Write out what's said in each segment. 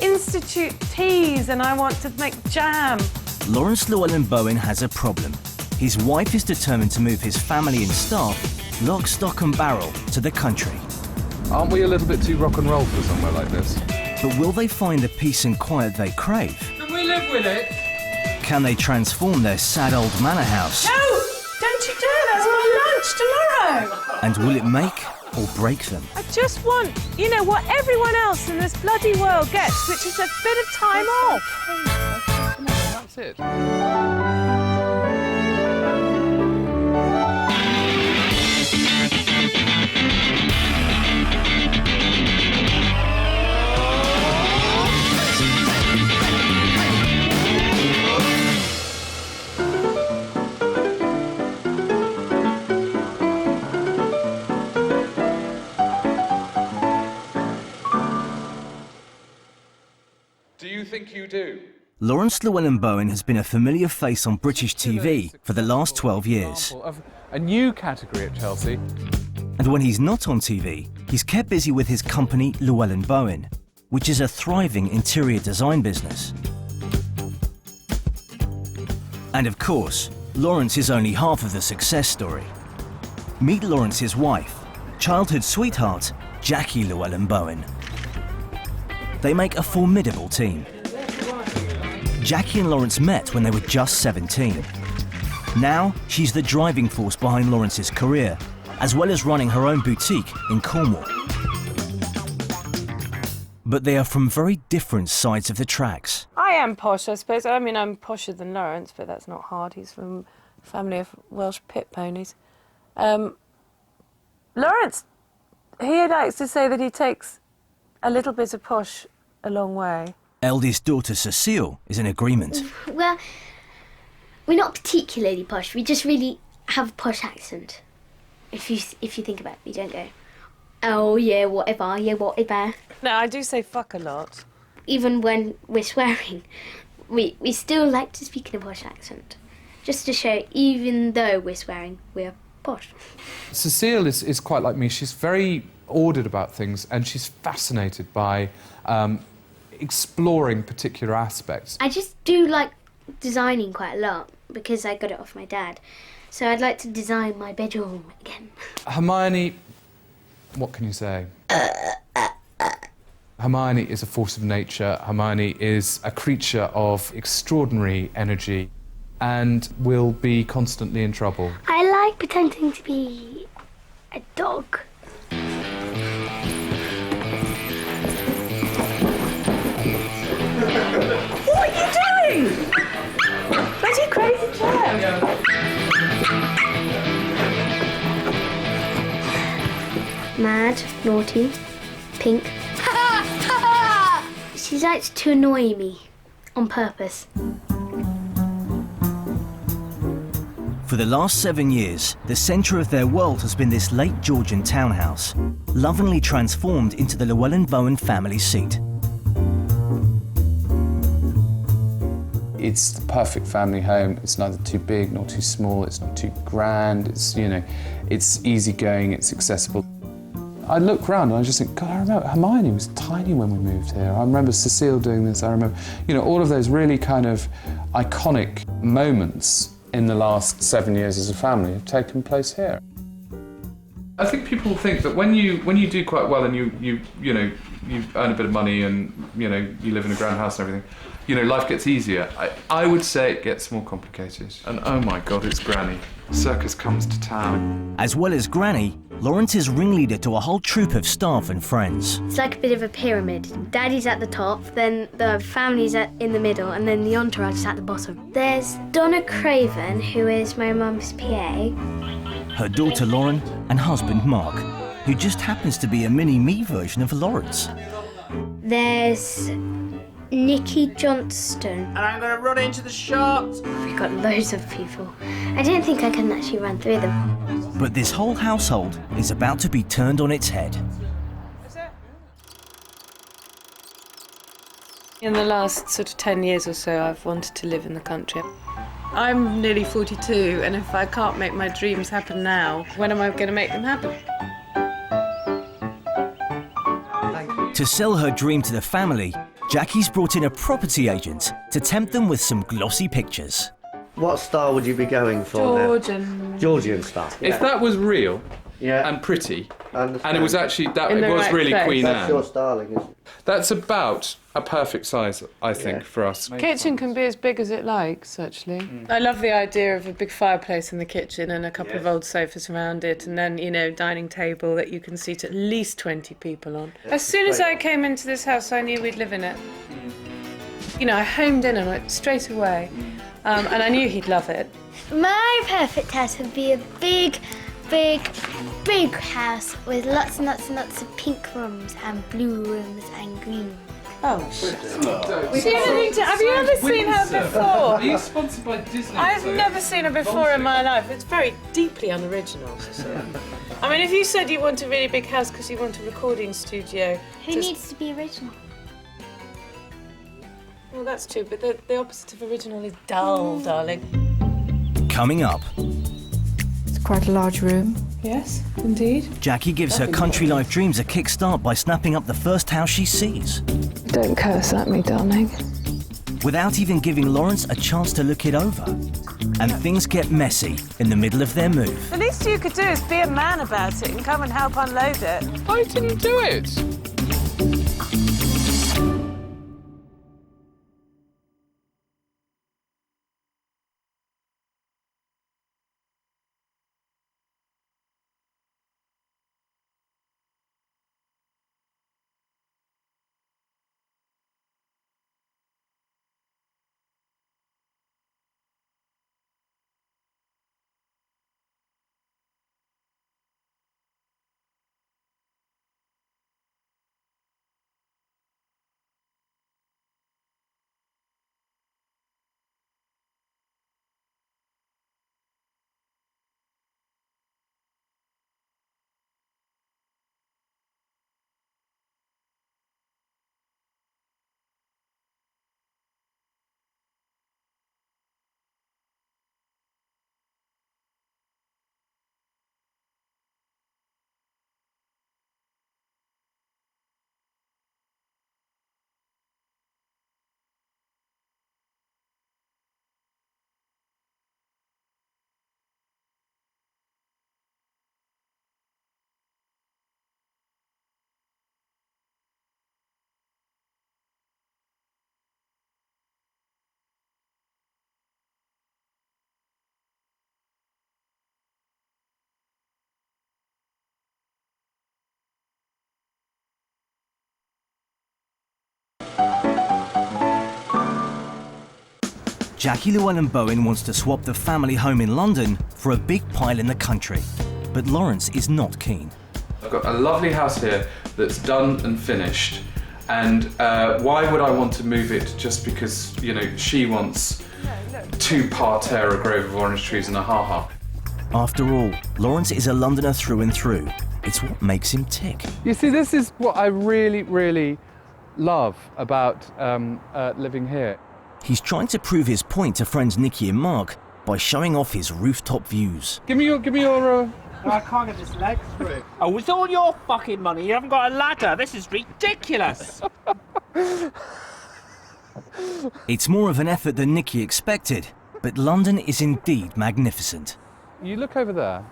institute teas and I want to make jam. Lawrence Llewellyn Bowen has a problem. His wife is determined to move his family and staff lock, stock and barrel to the country. Aren't we a little bit too rock and roll for somewhere like this? But will they find the peace and quiet they crave? Can we live with it? Can they transform their sad old manor house? No! Don't you dare! That's my lunch tomorrow! And will it make or break them? I just want, you know, what everyone else in this bloody world gets, which is a bit of time off. That's it. Do you think you do? Lawrence Llewellyn Bowen has been a familiar face on British TV for the last 12 years. Of a new category at Chelsea. And when he's not on TV, he's kept busy with his company Llewellyn Bowen, which is a thriving interior design business. And of course, Lawrence is only half of the success story. Meet Lawrence's wife, childhood sweetheart, Jackie Llewellyn Bowen. They make a formidable team. Jackie and Lawrence met when they were just 17. Now, she's the driving force behind Lawrence's career, as well as running her own boutique in Cornwall. But they are from very different sides of the tracks. I am posh, I suppose. I mean, I'm posher than Lawrence, but that's not hard. He's from a family of Welsh pit ponies. Lawrence, he likes to say that he takes a little bit of posh a long way. Eldest daughter Cecile is in agreement. Well, we're not particularly posh. We just really have a posh accent. If you think about it, we don't go, oh yeah, whatever, yeah, whatever. No, I do say fuck a lot. Even when we're swearing, we still like to speak in a posh accent, just to show, even though we're swearing, we're posh. Cecile is quite like me. She's very ordered about things and she's fascinated by exploring particular aspects. I just do like designing quite a lot because I got it off my dad. So I'd like to design my bedroom again. Hermione, what can you say? Hermione is a force of nature. Hermione is a creature of extraordinary energy and will be constantly in trouble. I like pretending to be a dog. What are you doing? Bloody crazy chair. Mad, naughty, pink. She likes to annoy me on purpose. For the last 7 years, the centre of their world has been this late Georgian townhouse, lovingly transformed into the Llewellyn Bowen family seat. It's the perfect family home. It's neither too big nor too small. It's not too grand. It's, you know, it's easygoing, it's accessible. I look around and I just think, God, I remember Hermione was tiny when we moved here. I remember Cecile doing this. I remember, you know, all of those really kind of iconic moments in the last 7 years as a family have taken place here. I think people think that when you do quite well and you earn a bit of money and you live in a grand house and everything, life gets easier. I would say it gets more complicated. And oh my God, it's Granny. Circus comes to town. As well as Granny, Lawrence is ringleader to a whole troop of staff and friends. It's like a bit of a pyramid. Daddy's at the top, then the family's in the middle, and then the entourage is at the bottom. There's Donna Craven, who is my mum's PA. Her daughter Lauren and husband Mark, who just happens to be a mini-me version of Lawrence. There's Nikki Johnston. And I'm going to run into the shot. We've got loads of people. I didn't think I could actually run through them. But this whole household is about to be turned on its head. In the last sort of 10 years or so, I've wanted to live in the country. I'm nearly 42, and if I can't make my dreams happen now, when am I going to make them happen? To sell her dream to the family, Jackie's brought in a property agent to tempt them with some glossy pictures. What style would you be going for Georgian. now? Georgian style. If that was real Yeah. and pretty, Understand. and it was actually, that In it the was right really place. Queen That's your Anne, styling, isn't it? that's about a perfect size, I think, Yeah. for us. Kitchen can be as big as it likes, actually. I love the idea of a big fireplace in the kitchen and a couple of old sofas around it, and then, you know, dining table that you can seat at least 20 people on. As soon as I came into this house, I knew we'd live in it. You know, I homed in on it straight away, and I knew he'd love it. My perfect house would be a big, big, big house with lots and lots and lots of pink rooms and blue rooms and green rooms. Oh, have you ever seen her before? Are you sponsored by Disney? I've never seen her before in my life. It's very deeply unoriginal. I mean, if you said you want a really big house because you want a recording studio... Who needs to be original? Well, that's true, but the opposite of original is dull, darling. Coming up, It's quite a large room. Yes, indeed. Jackie gives her country life dreams a kickstart by snapping up the first house she sees, Don't curse at me, darling. without even giving Lawrence a chance to look it over. And things get messy in the middle of their move. The least you could do is be a man about it and come and help unload it. I didn't do it. Jackie Llewellyn Bowen wants to swap the family home in London for a big pile in the country, but Lawrence is not keen. I've got a lovely house here that's done and finished, and why would I want to move it just because, you know, she wants 2 parterre, a grove of orange trees and a ha-ha? After all, Lawrence is a Londoner through and through. It's what makes him tick. You see, this is what I really, really love about living here. He's trying to prove his point to friends Nikki and Mark by showing off his rooftop views. Give me your I can't get this leg through. Oh, with all your fucking money, you haven't got a ladder. This is ridiculous. It's more of an effort than Nikki expected, but London is indeed magnificent. You look over there,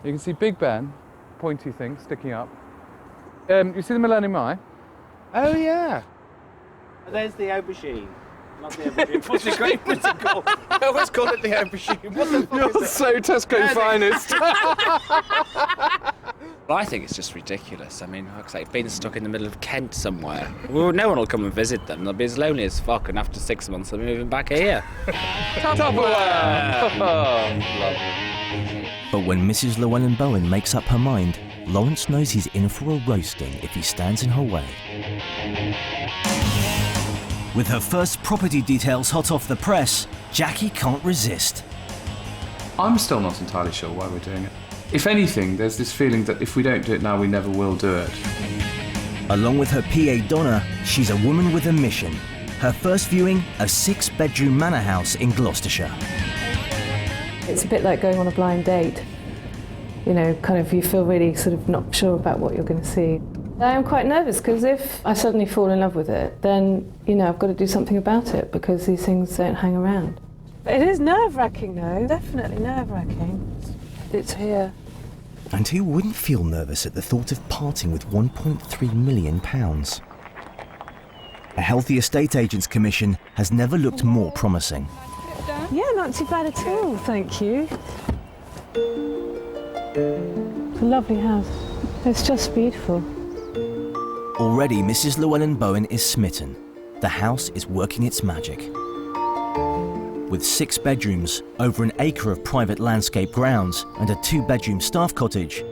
you can see Big Ben, pointy thing sticking up. You see the Millennium Eye? Oh, yeah. There's the aubergine. Not the aubergine. What's the Great Britain called? I always call it the aubergine. What the fuck You're is so Tesco finest. I think it's just ridiculous. I mean, like I say, being stuck in the middle of Kent somewhere. Well, no one will come and visit them. They'll be as lonely as fuck, and after 6 months, they're moving back here. Tupperware! But when Mrs. Llewellyn Bowen makes up her mind, Lawrence knows he's in for a roasting if he stands in her way. With her first property details hot off the press, Jackie can't resist. I'm still not entirely sure why we're doing it. If anything, there's this feeling that if we don't do it now, we never will do it. Along with her PA Donna, she's a woman with a mission. Her first viewing, a 6-bedroom manor house in Gloucestershire. It's a bit like going on a blind date. You know, kind of you feel really sort of not sure about what you're going to see. I am quite nervous because if I suddenly fall in love with it, then, you know, I've got to do something about it because these things don't hang around. It is nerve-wracking though, definitely nerve-wracking. It's here. And who wouldn't feel nervous at the thought of parting with £1.3 million? A healthy estate agents commission has never looked more promising. Yeah, not too bad at all, thank you. It's a lovely house. It's just beautiful. Already, Mrs. Llewellyn-Bowen is smitten. The house is working its magic. With 6 bedrooms, over an acre of private landscape grounds, and a 2-bedroom staff cottage,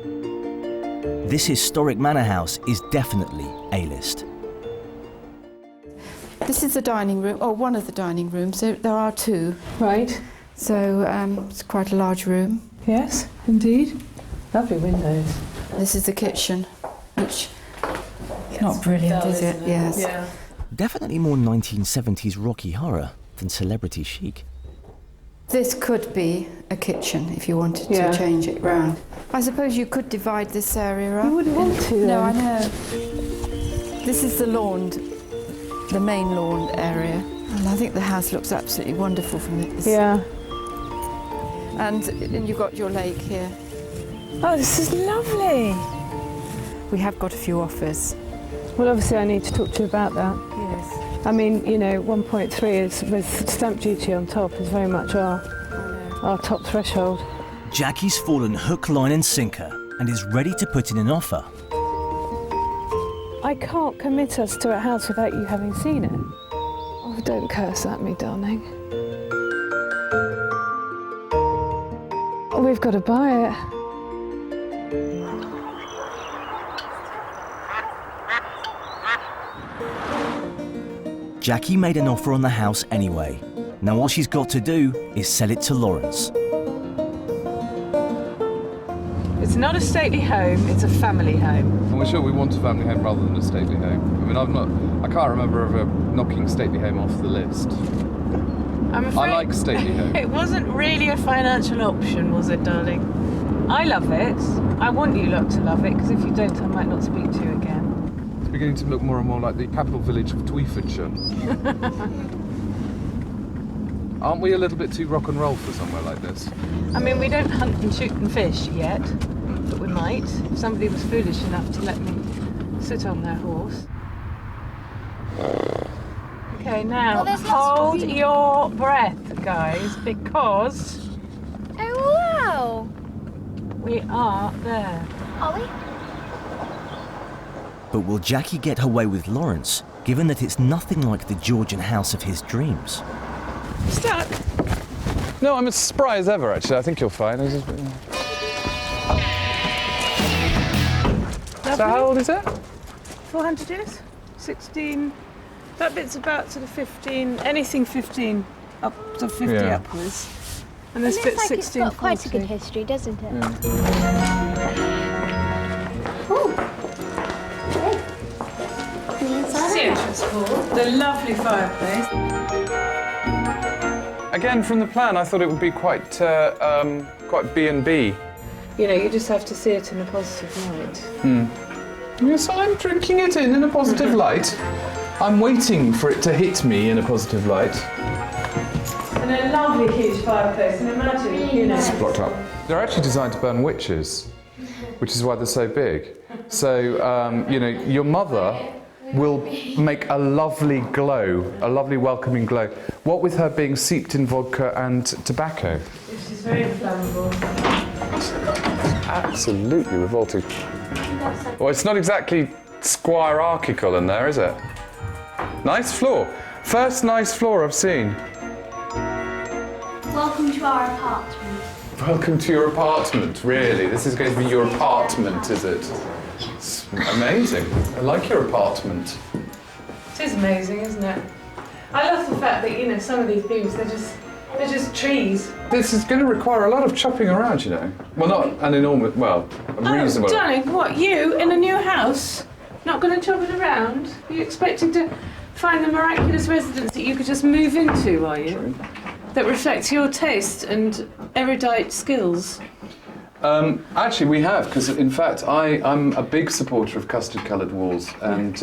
this historic manor house is definitely A-list. This is the dining room, or one of the dining rooms. There are 2. Right. So it's quite a large room. Yes, indeed. Lovely windows. This is the kitchen, which is not brilliant, is it? Yes. Yeah. Definitely more 1970s Rocky Horror than celebrity chic. This could be a kitchen if you wanted to change it round. I suppose you could divide this area up. You wouldn't want to, though. No, I know. This is the lawn, the main lawn area. And I think the house looks absolutely wonderful from this. Yeah. And you've got your lake here. Oh, this is lovely. We have got a few offers. Well, obviously I need to talk to you about that. Yes. I mean, you know, 1.3 is, with stamp duty on top, is very much our top threshold. Jackie's fallen hook, line and sinker and is ready to put in an offer. I can't commit us to a house without you having seen it. Oh, don't curse at me, darling. We've got to buy it. Jackie made an offer on the house anyway. Now all she's got to do is sell it to Lawrence. It's not a stately home, it's a family home. And we're sure we want a family home rather than a stately home. I mean, I can't remember ever knocking stately home off the list. I'm afraid I like stately home. It wasn't really a financial option, was it, darling? I love it. I want you lot to love it, because if you don't, I might not speak to you again. It's beginning to look more and more like the capital village of Twyfordshire. Aren't we a little bit too rock and roll for somewhere like this? I mean, we don't hunt and shoot and fish yet, but we might if somebody was foolish enough to let me sit on their horse. Okay, now hold your breath, guys, because... Oh, wow! We are there. Are we? But will Jackie get her way with Lawrence, given that it's nothing like the Georgian house of his dreams? Stuck? No, I'm as spry as ever, actually. I think you're fine. So how old is it? 400 years? 16... That bit's about sort of 15, anything 15, up to 50 upwards. And this bit's 1640. It's got quite a good history, doesn't it? This is the entrance hall, the lovely fireplace. Again, from the plan, I thought it would be quite B&B. You know, you just have to see it in a positive light. Yes, I'm drinking it in a positive light. I'm waiting for it to hit me in a positive light. And a lovely huge fireplace, and imagine, you know... It's blocked up. They're actually designed to burn witches, which is why they're so big. So, you know, your mother will make a lovely glow, a lovely welcoming glow. What with her being steeped in vodka and tobacco? She's very inflammable. Absolutely revolting. Well, it's not exactly squirearchical in there, is it? Nice floor. First nice floor I've seen. Welcome to our apartment. Welcome to your apartment, really? This is going to be your apartment, is it? It's amazing. I like your apartment. It is amazing, isn't it? I love the fact that, you know, some of these beams, they're just trees. This is going to require a lot of chopping around, you know. Well, not an enormous, well, a reasonable. Oh, darling, what, you in a new house? Not going to chop it around? Are you expecting to find the miraculous residence that you could just move into, are you? That reflects your taste and erudite skills? Actually, we have, because in fact, I'm a big supporter of custard-coloured walls and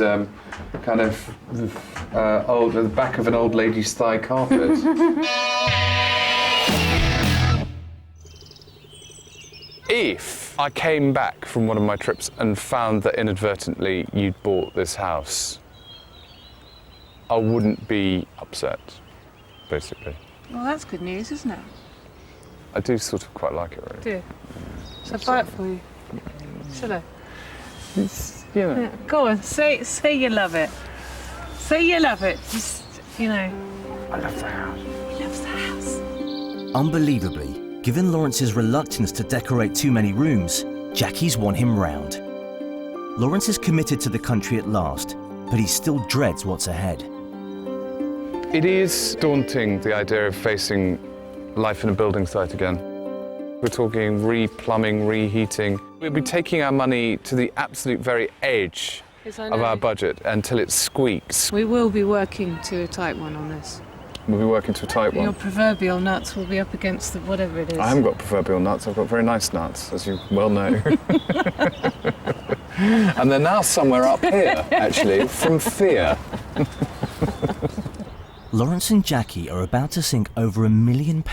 kind of the back of an old lady's thigh carpet. If I came back from one of my trips and found that inadvertently you'd bought this house, I wouldn't be upset, basically. Well, that's good news, isn't it? I do sort of quite like it, really. Do you? Shall I buy it for you? Shall I? It's, you know. Yeah, go on, say you love it. Say you love it. Just, you know. I love the house. He loves the house. Unbelievably, given Lawrence's reluctance to decorate too many rooms, Jackie's won him round. Lawrence is committed to the country at last, but he still dreads what's ahead. It is daunting, the idea of facing life in a building site again. We're talking re-plumbing, reheating. We'll be taking our money to the absolute very edge of our budget until it squeaks. We will be working to a tight one on this. We'll be working to a tight one. Your proverbial nuts will be up against the whatever it is. I haven't got proverbial nuts, I've got very nice nuts, as you well know. And they're now somewhere up here, actually, from fear. Lawrence and Jackie are about to sink over £1 million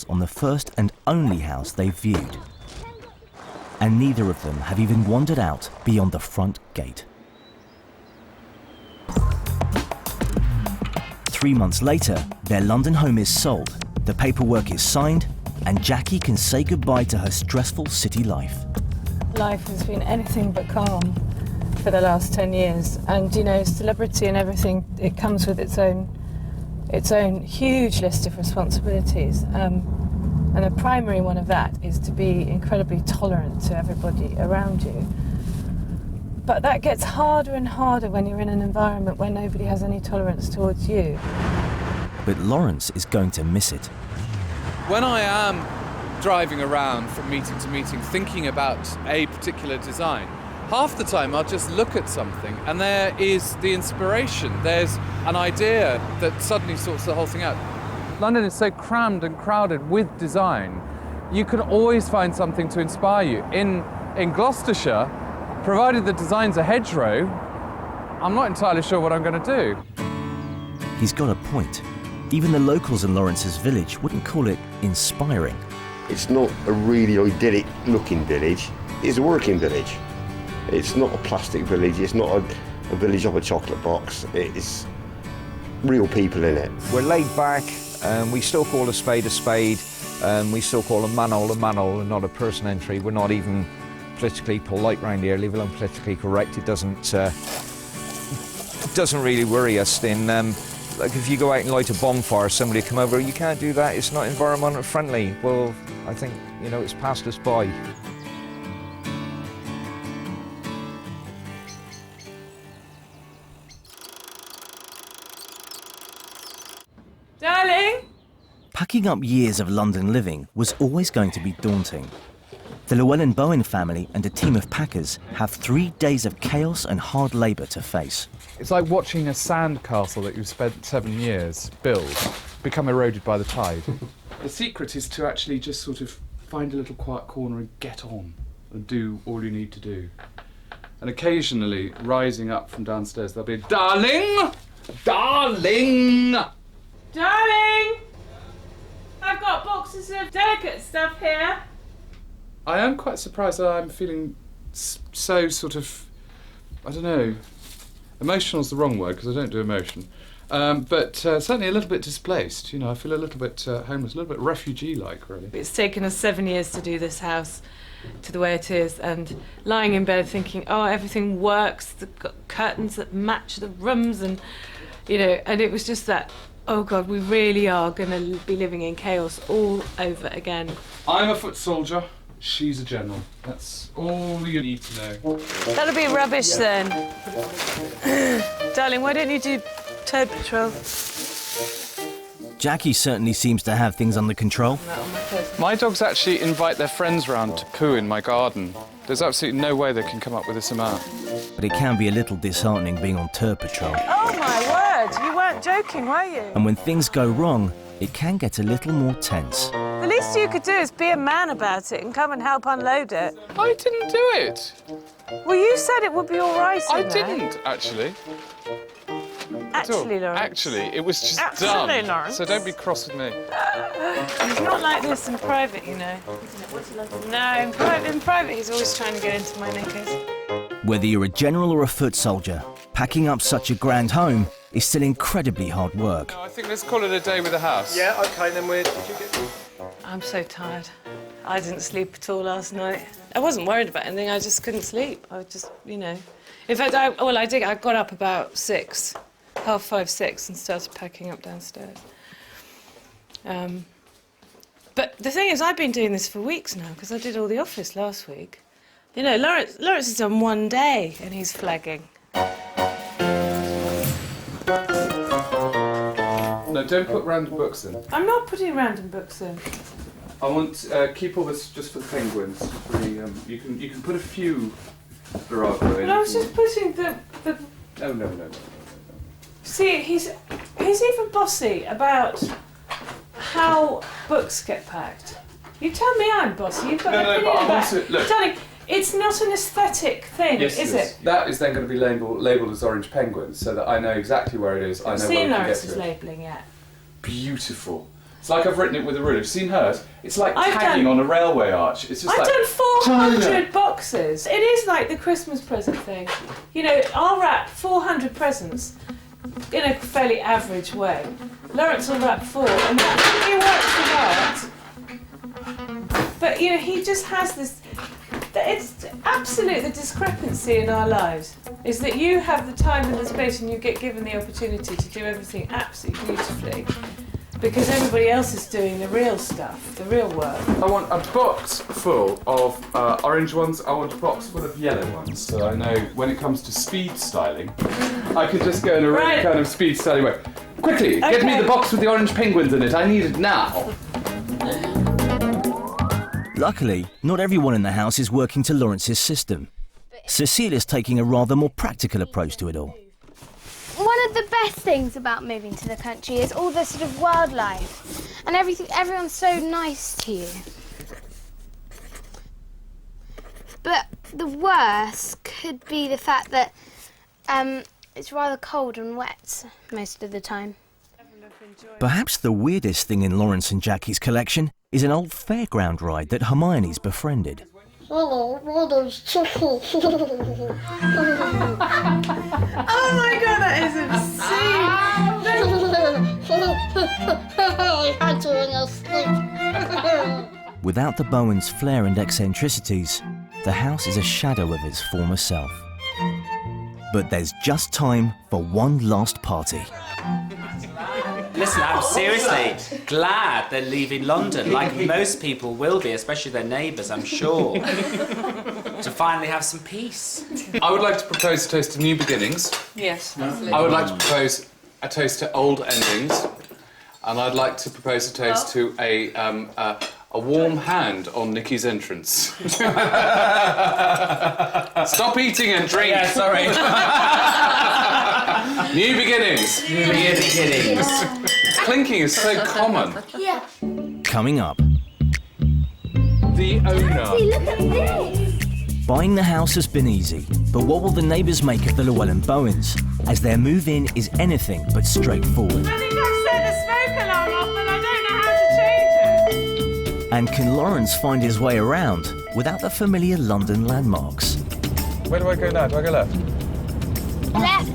on the first and only house they've viewed. And neither of them have even wandered out beyond the front gate. 3 months later, their London home is sold, the paperwork is signed, and Jackie can say goodbye to her stressful city life. Life has been anything but calm for the last 10 years. And, you know, celebrity and everything, it comes with its own huge list of responsibilities. And a primary one of that is to be incredibly tolerant to everybody around you. But that gets harder and harder when you're in an environment where nobody has any tolerance towards you. But Lawrence is going to miss it. When I am driving around from meeting to meeting thinking about a particular design, half the time I'll just look at something and there is the inspiration. There's an idea that suddenly sorts the whole thing out. London is so crammed and crowded with design. You can always find something to inspire you. In Gloucestershire, provided the design's a hedgerow, I'm not entirely sure what I'm going to do. He's got a point. Even the locals in Lawrence's village wouldn't call it inspiring. It's not a really idyllic looking village, it's a working village. It's not a plastic village, it's not a village of a chocolate box, it's real people in it. We're laid back, we still call a spade, we still call a manhole, and not a person entry. We're not even politically polite round here, leave alone politically correct. It doesn't really worry us. Like if you go out and light a bonfire, somebody come over, you can't do that, it's not environmental friendly. Well, I think, you know, it's passed us by. Darling! Packing up years of London living was always going to be daunting. The Bowen family and a team of packers have 3 days of chaos and hard labour to face. It's like watching a sand castle that you've spent 7 years build become eroded by the tide. The secret is to actually just sort of find a little quiet corner and get on and do all you need to do. And occasionally, rising up from downstairs, there'll be, "Darling! Darling!" Darling! I've got boxes of delicate stuff here. I am quite surprised that I'm feeling so sort of, I don't know, emotional is the wrong word because I don't do emotion, but certainly a little bit displaced. You know, I feel a little bit homeless, a little bit refugee-like, really. It's taken us 7 years to do this house to the way it is, and lying in bed thinking, oh, everything works, the curtains that match the rooms, and, you know, and it was just that, oh God, we really are going to be living in chaos all over again. I'm a foot soldier. She's a general. That's all you need to know. That'll be rubbish then. Darling, why don't you do Toad Patrol? Jackie certainly seems to have things under control. My dogs actually invite their friends round to poo in my garden. There's absolutely no way they can come up with this amount. But it can be a little disheartening being on tour patrol. Oh my word, you weren't joking, were you? And when things go wrong, it can get a little more tense. The least you could do is be a man about it and come and help unload it. I didn't do it. Well, you said it would be all right. I didn't, actually. Actually, Lawrence. Actually, it was just Actually, done. Lawrence. So don't be cross with me. He's not like this in private, you know. No, in private, he's always trying to get into my knickers. Whether you're a general or a foot soldier, packing up such a grand home is still incredibly hard work. No, I think let's call it a day with the house. Yeah, OK, then we're... I'm so tired. I didn't sleep at all last night. I wasn't worried about anything, I just couldn't sleep. I was just, you know. In fact, I got up about 6, 5:30, 6, and started packing up downstairs. But the thing is, I've been doing this for weeks now, because I did all the office last week. You know, Lawrence has done one day, and he's flagging. No, don't put random books in. I'm not putting random books in. I want keep all this just for the penguins. For the, you can put a few Virago in. But I was just putting the. No. See, he's even bossy about how books get packed. You tell me I'm bossy. You've got an opinion about it. Look. Darling, it's not an aesthetic thing, Yes, is it? That is then going to be labelled as orange penguins, so that I know exactly where it is. I know where we can get Lawrence's to it. labelling yet. Beautiful. It's like I've written it with a ruler. Have you seen hers? It's like I've tagging done- on a railway arch. It's just I've like done 400 China. boxes. It is like the Christmas present thing. You know, I'll wrap 400 presents in a fairly average way. Lawrence will wrap 4, and that really works a lot. But, you know, he just has this... It's absolute the discrepancy in our lives is that you have the time and the space and you get given the opportunity to do everything absolutely beautifully because everybody else is doing the real stuff, the real work. I want a box full of orange ones. I want a box full of yellow ones, so I know when it comes to speed styling, I can just go in a really kind of speed styling way. Quickly, get me the box with the orange penguins in it. I need it now. Luckily, not everyone in the house is working to Lawrence's system. Cecile is taking a rather more practical approach to it all. One of the best things about moving to the country is all the sort of wildlife and everything. Everyone's so nice to you. But the worst could be the fact that it's rather cold and wet most of the time. Perhaps the weirdest thing in Lawrence and Jackie's collection is an old fairground ride that Hermione's befriended. Hello, Mother's chicken. Oh my god, that is insane! Without the Bowen's flair and eccentricities, the house is a shadow of its former self. But there's just time for one last party. Listen, I'm seriously glad they're leaving London, like most people will be, especially their neighbours, I'm sure, to finally have some peace. I would like to propose a toast to new beginnings. Yes. I would like to propose a toast to old endings, and I'd like to propose a toast to a warm hand on Nikki's entrance. Stop eating and drink. Yeah, sorry. New beginnings. New beginnings. Clinking is so common. Yeah. Coming up, The owner. Look at this. buying the house has been easy, but what will the neighbours make of the Llewellyn Bowens, as their move-in is anything but straightforward? I think I've set the smoke alarm off, but I don't know how to change it. And can Lawrence find his way around without the familiar London landmarks? Where do I go now? Do I go left? Left.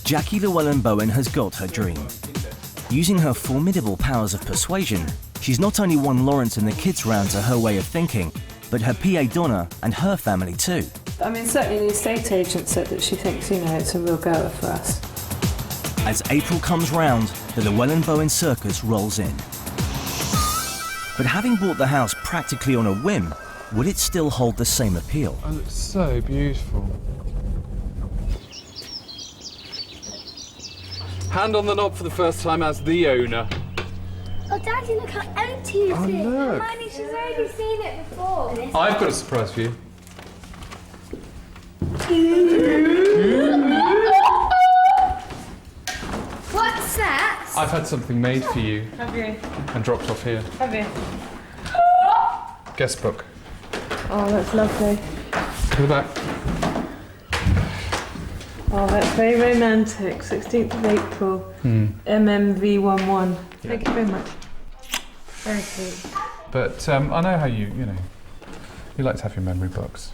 Jackie Llewellyn-Bowen has got her dream. Using her formidable powers of persuasion, she's not only won Lawrence and the kids round to her way of thinking, but her PA Donna and her family too. I mean, certainly the estate agent said that she thinks, you know, it's a real goer for us. As April comes round, the Llewellyn-Bowen circus rolls in. But having bought the house practically on a whim, will it still hold the same appeal? Oh, it's so beautiful. Hand on the knob for the first time as the owner. Oh, Daddy, look how empty it is. Look. Hermione, she's already seen it before. I've got a surprise for you. What's that? I've had something made for you Have you? and dropped off here. Have you? Guest book. Oh, that's lovely. To the back. Oh, that's very romantic. 16th of April, MMV11. Thank you very much. Very sweet. But I know how you like to have your memory books.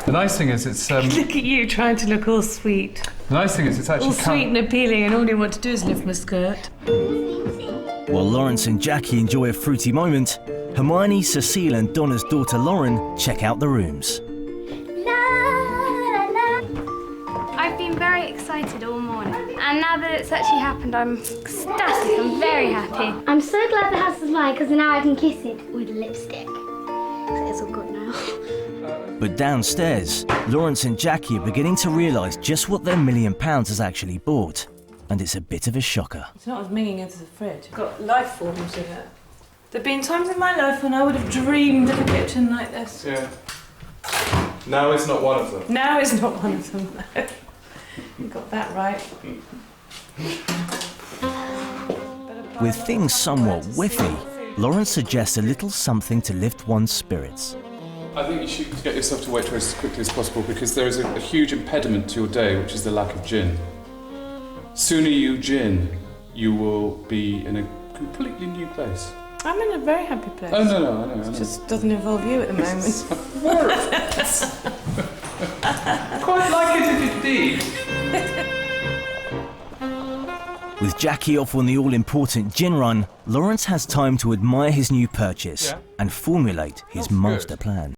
The nice thing is it's... Look at you trying to look all sweet. The nice thing is it's actually... All sweet and appealing, and all you want to do is lift my skirt. While Lawrence and Jackie enjoy a fruity moment, Hermione, Cecile and Donna's daughter Lauren check out the rooms. I've been very excited all morning, and now that it's actually happened, I'm ecstatic. I'm very happy. I'm so glad the house is mine, because now I can kiss it with lipstick. So it's all good now. But downstairs, Lawrence and Jackie are beginning to realise just what their £1 million has actually bought. And it's a bit of a shocker. It's not as minging as the fridge. It's got life forms in it. There have been times in my life when I would have dreamed of a kitchen like this. Yeah. Now is not one of them. Now is not one of them. You got that right. With things somewhat whiffy, Lawrence suggests a little something to lift one's spirits. I think you should get yourself to Waitrose as quickly as possible because there is a huge impediment to your day, which is the lack of gin. Sooner you gin, you will be in a completely new place. I'm in a very happy place. Oh, no, I know. It just doesn't involve you at the moment. Quite like it if it did. With Jackie off on the all-important gin run, Lawrence has time to admire his new purchase and formulate his master plan.